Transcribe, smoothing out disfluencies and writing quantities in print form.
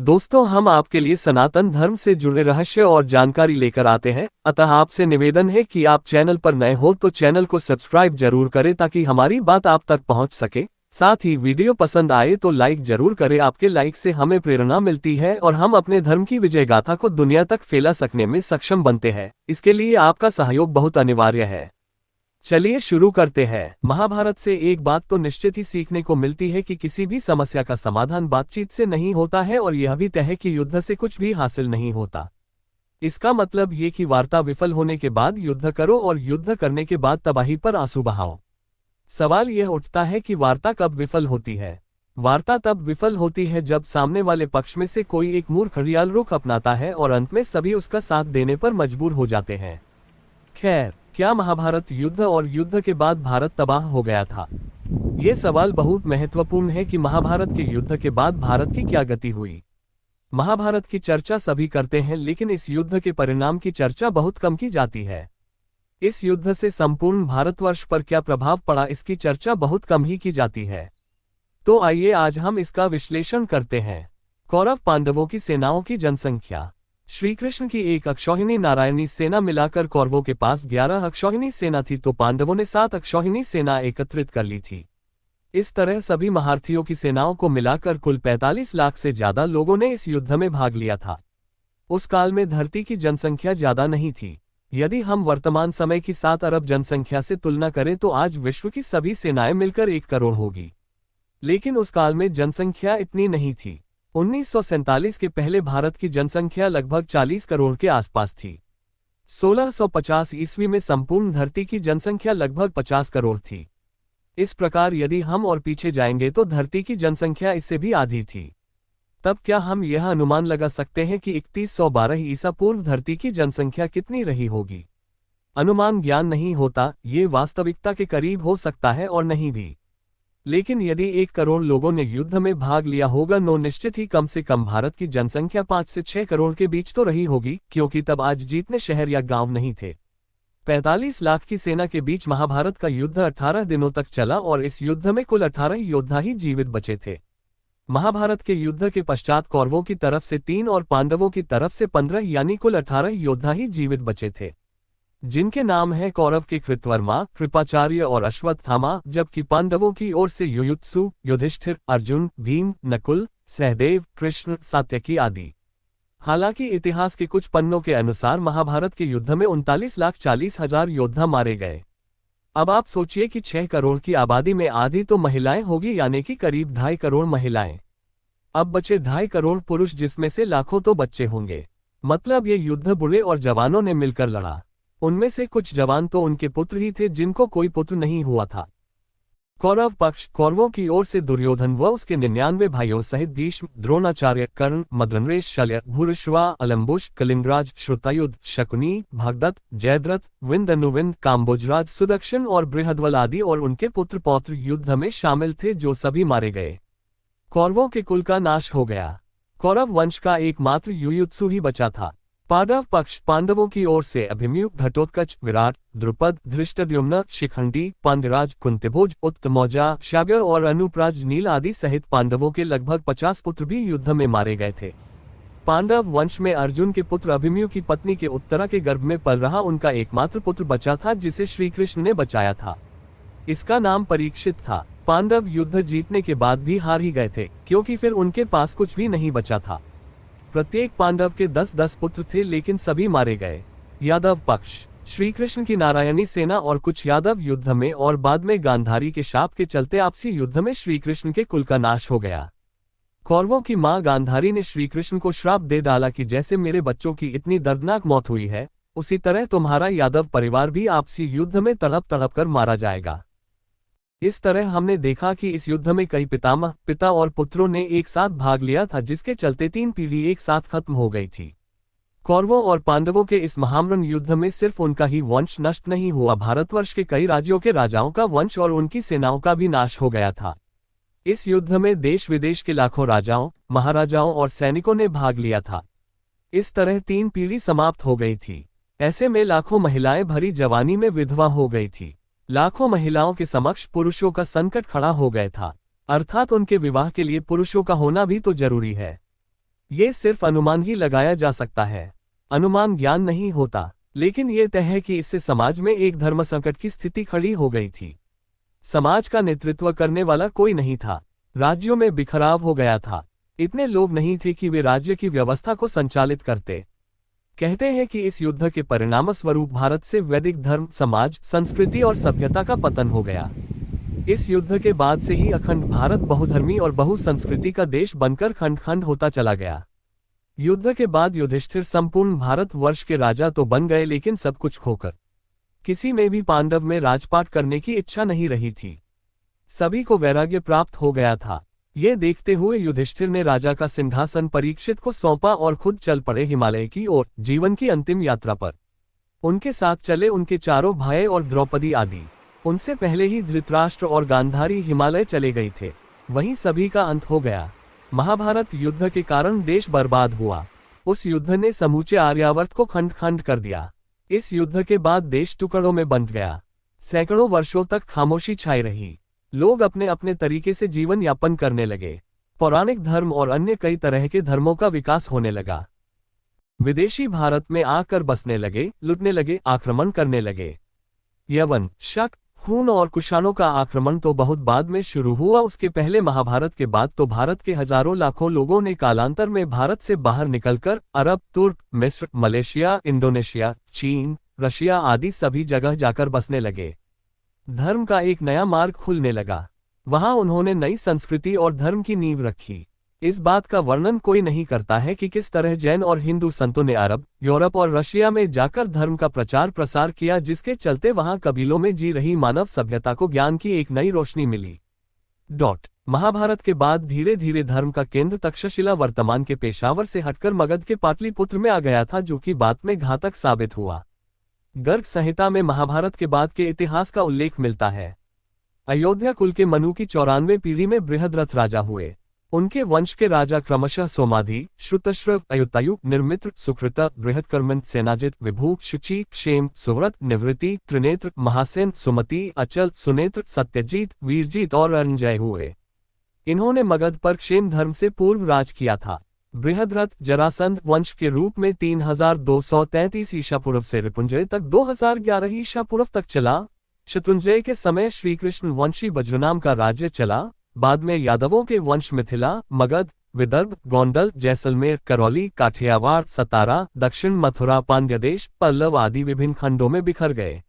दोस्तों, हम आपके लिए सनातन धर्म से जुड़े रहस्य और जानकारी लेकर आते हैं। अतः आपसे निवेदन है कि आप चैनल पर नए हो तो चैनल को सब्सक्राइब जरूर करें ताकि हमारी बात आप तक पहुंच सके। साथ ही वीडियो पसंद आए तो लाइक जरूर करें। आपके लाइक से हमें प्रेरणा मिलती है और हम अपने धर्म की विजय गाथा को दुनिया तक फैला सकने में सक्षम बनते हैं। इसके लिए आपका सहयोग बहुत अनिवार्य है। चलिए शुरू करते हैं। महाभारत से एक बात तो निश्चित ही सीखने को मिलती है कि किसी भी समस्या का समाधान बातचीत से नहीं होता है, और यह भी तय है कि युद्ध से कुछ भी हासिल नहीं होता। इसका मतलब ये कि वार्ता विफल होने के बाद युद्ध करो और युद्ध करने के बाद तबाही पर आंसू बहाओ। सवाल यह उठता है कि वार्ता कब विफल होती है। वार्ता तब विफल होती है जब सामने वाले पक्ष में से कोई एक मूर्ख रियाल रुख अपनाता है और अंत में सभी उसका साथ देने पर मजबूर हो जाते हैं। खैर, क्या महाभारत युद्ध और युद्ध के बाद भारत तबाह हो गया था? ये सवाल बहुत महत्वपूर्ण है कि महाभारत के युद्ध के बाद भारत की क्या गति हुई। महाभारत की चर्चा सभी करते हैं, लेकिन इस युद्ध के परिणाम की चर्चा बहुत कम की जाती है। इस युद्ध से संपूर्ण भारतवर्ष पर क्या प्रभाव पड़ा, इसकी चर्चा बहुत कम ही की जाती है। तो आइए आज हम इसका विश्लेषण करते हैं। कौरव पांडवों की सेनाओं की जनसंख्या। श्री कृष्ण की एक अक्षौहिणी नारायणी सेना मिलाकर कौरवों के पास 11 अक्षौहिणी सेना थी, तो पांडवों ने 7 अक्षौहिणी सेना एकत्रित कर ली थी। इस तरह सभी महारथियों की सेनाओं को मिलाकर कुल 45 लाख से ज्यादा लोगों ने इस युद्ध में भाग लिया था। उस काल में धरती की जनसंख्या ज्यादा नहीं थी। यदि हम वर्तमान समय की 7 अरब जनसंख्या से तुलना करें तो आज विश्व की सभी सेनाएं मिलकर 1 करोड़ होगी। लेकिन उस काल में जनसंख्या इतनी नहीं थी। 1947 के पहले भारत की जनसंख्या लगभग 40 करोड़ के आसपास थी। 1650 ईस्वी में संपूर्ण धरती की जनसंख्या लगभग 50 करोड़ थी। इस प्रकार यदि हम और पीछे जाएंगे तो धरती की जनसंख्या इससे भी आधी थी। तब क्या हम यह अनुमान लगा सकते हैं कि 3112 ईसा पूर्व धरती की जनसंख्या कितनी रही होगी? अनुमान ज्ञान नहीं होता, ये वास्तविकता के करीब हो सकता है और नहीं भी। लेकिन यदि 1 करोड़ लोगों ने युद्ध में भाग लिया होगा तो निश्चित ही कम से कम भारत की जनसंख्या 5 से 6 करोड़ के बीच तो रही होगी, क्योंकि तब आज जितने शहर या गांव नहीं थे। 45 लाख की सेना के बीच महाभारत का युद्ध 18 दिनों तक चला और इस युद्ध में कुल 18 योद्धा ही जीवित बचे थे। महाभारत के युद्ध के पश्चात कौरवों की तरफ से 3 और पांडवों की तरफ से 15 यानी कुल 18 योद्धा ही जीवित बचे थे, जिनके नाम हैं कौरव के कृतवर्मा, कृपाचार्य और अश्वत्थामा, जबकि पांडवों की ओर से युयुत्सु, युधिष्ठिर, अर्जुन, भीम, नकुल, सहदेव, कृष्ण, सात्यकी आदि। हालांकि इतिहास के कुछ पन्नों के अनुसार महाभारत के युद्ध में 39,40,000 योद्धा मारे गए। अब आप सोचिए कि 6 करोड़ की आबादी में आधी तो महिलाएं होगी, यानी कि करीब 2.5 करोड़ महिलाएं। अब बचे 2.5 करोड़ पुरुष, जिसमें से लाखों तो बच्चे होंगे। मतलब ये युद्ध बूढ़े और जवानों ने मिलकर लड़ा। उनमें से कुछ जवान तो उनके पुत्र ही थे जिनको कोई पुत्र नहीं हुआ था। कौरव पक्ष। कौरवों की ओर से दुर्योधन व उसके 99 भाइयों सहित भीष्म, द्रोणाचार्य, कर्ण, मदनरेश, शल्य, भूरिश्रवा, अलम्बुश, कलिंगराज, श्रुतायुध, शकुनी, भगदत्त, जयद्रथ, विंद, काम्बोजराज, सुदक्षिण और बृहद्बल आदि और उनके पुत्र पौत्र युद्ध में शामिल थे, जो सभी मारे गए। कौरवों के कुल का नाश हो गया। कौरव वंश का एकमात्र युयुत्सु ही बचा था। पांडव पक्ष। पांडवों की ओर से अभिमन्यु, घटोत्कच, विराट, द्रुपद, धृष्टद्युम्न, शिखंडी, पांड्यराज, कुंतीभोज, उत्तमौजा, शाब्य और अनुपराज, नील आदि सहित पांडवों के लगभग 50 पुत्र भी युद्ध में मारे गए थे। पांडव वंश में अर्जुन के पुत्र अभिमन्यु की पत्नी के उत्तरा के गर्भ में पल रहा उनका एकमात्र पुत्र बचा था, जिसे श्री कृष्ण ने बचाया था। इसका नाम परीक्षित था। पांडव युद्ध जीतने के बाद भी हार ही गए थे, क्योंकि फिर उनके पास कुछ भी नहीं बचा था। प्रत्येक पांडव के 10-10 पुत्र थे, लेकिन सभी मारे गए। यादव पक्ष। श्री कृष्ण की नारायणी सेना और कुछ यादव युद्ध में और बाद में गांधारी के शाप के चलते आपसी युद्ध में श्री कृष्ण के कुल का नाश हो गया। कौरवों की मां गांधारी ने श्री कृष्ण को श्राप दे डाला कि जैसे मेरे बच्चों की इतनी दर्दनाक मौत हुई है, उसी तरह तुम्हारा यादव परिवार भी आपसी युद्ध में तड़प तड़प कर मारा जाएगा। इस तरह हमने देखा कि इस युद्ध में कई पिता और पुत्रों ने एक साथ भाग लिया था, जिसके चलते 3 पीढ़ी एक साथ खत्म हो गई थी। कौरवों और पांडवों के इस महामरण युद्ध में सिर्फ उनका ही वंश नष्ट नहीं हुआ, भारतवर्ष के कई राज्यों के राजाओं का वंश और उनकी सेनाओं का भी नाश हो गया था। इस युद्ध में देश विदेश के लाखों राजाओं, महाराजाओं और सैनिकों ने भाग लिया था। इस तरह 3 पीढ़ी समाप्त हो गई थी। ऐसे में लाखों महिलाएं भरी जवानी में विधवा हो गई थी। लाखों महिलाओं के समक्ष पुरुषों का संकट खड़ा हो गया था, अर्थात उनके विवाह के लिए पुरुषों का होना भी तो जरूरी है। ये सिर्फ अनुमान ही लगाया जा सकता है। अनुमान ज्ञान नहीं होता, लेकिन ये तय है कि इससे समाज में एक धर्म संकट की स्थिति खड़ी हो गई थी। समाज का नेतृत्व करने वाला कोई नहीं था। राज्यों में बिखराव हो गया था। इतने लोग नहीं थे कि वे राज्य की व्यवस्था को संचालित करते। कहते हैं कि इस युद्ध के परिणामस्वरूप भारत से वैदिक धर्म, समाज, संस्कृति और सभ्यता का पतन हो गया। इस युद्ध के बाद से ही अखंड भारत बहुधर्मी और बहुसंस्कृति का देश बनकर खंड खंड होता चला गया। युद्ध के बाद युधिष्ठिर संपूर्ण भारतवर्ष के राजा तो बन गए, लेकिन सब कुछ खोकर किसी में भी पांडव में राजपाट करने की इच्छा नहीं रही थी। सभी को वैराग्य प्राप्त हो गया था। ये देखते हुए युधिष्ठिर ने राजा का सिंहासन परीक्षित को सौंपा और खुद चल पड़े हिमालय की ओर, जीवन की अंतिम यात्रा पर। उनके साथ चले उनके चारों भाई और द्रौपदी आदि। उनसे पहले ही धृतराष्ट्र और गांधारी हिमालय चले गए थे। वहीं सभी का अंत हो गया। महाभारत युद्ध के कारण देश बर्बाद हुआ। उस युद्ध ने समूचे आर्यावर्त को खंड खंड कर दिया। इस युद्ध के बाद देश टुकड़ों में बंट गया। सैकड़ों वर्षों तक खामोशी छाई रही। लोग अपने अपने तरीके से जीवन यापन करने लगे। पौराणिक धर्म और अन्य कई तरह के धर्मों का विकास होने लगा। विदेशी भारत में आकर बसने लगे, लुटने लगे, आक्रमण करने लगे। यवन, शक, खून और कुषाणों का आक्रमण तो बहुत बाद में शुरू हुआ। उसके पहले महाभारत के बाद तो भारत के हजारों लाखों लोगों ने कालांतर में भारत से बाहर निकलकर अरब, तुर्क, मिस्र, मलेशिया, इंडोनेशिया, चीन, रशिया आदि सभी जगह जाकर बसने लगे। धर्म का एक नया मार्ग खुलने लगा। वहां उन्होंने नई संस्कृति और धर्म की नींव रखी। इस बात का वर्णन कोई नहीं करता है कि किस तरह जैन और हिंदू संतों ने अरब, यूरोप और रशिया में जाकर धर्म का प्रचार प्रसार किया, जिसके चलते वहां कबीलों में जी रही मानव सभ्यता को ज्ञान की एक नई रोशनी मिली। महाभारत के बाद धीरे धीरे धर्म का केंद्र तक्षशिला वर्तमान के पेशावर से हटकर मगध के पाटलिपुत्र में आ गया था, जो कि बाद में घातक साबित हुआ। गर्ग संहिता में महाभारत के बाद के इतिहास का उल्लेख मिलता है। अयोध्या कुल के मनु की 94 पीढ़ी में बृहद्रथ राजा हुए। उनके वंश के राजा क्रमशः सोमाधि, श्रुतश्रव, अयुतायु, निर्मित्र, सुकृत, बृहत्कर्मन, सेनाजित, विभू, शुचि, क्षेम, सुव्रत, निवृत्ति, त्रिनेत्र, महासेन, सुमति, अचल, सुनेत्र, सत्यजीत, वीरजीत और अरंजय हुए। इन्होंने मगध पर क्षेम धर्म से पूर्व राज किया था। बृहद्रथ जरासंध वंश के रूप में 3233 ईसा पूर्व से रिपुंजय तक 2011 ईसा पूर्व तक चला। शत्रुंजय के समय श्रीकृष्ण वंशी वज्रनाम का राज्य चला। बाद में यादवों के वंश मिथिला, मगध, विदर्भ, गोंडल, जैसलमेर, करौली, काठियावाड़, सतारा, दक्षिण मथुरा, पांड्य देश, पल्लव आदि विभिन्न खंडों में बिखर गए।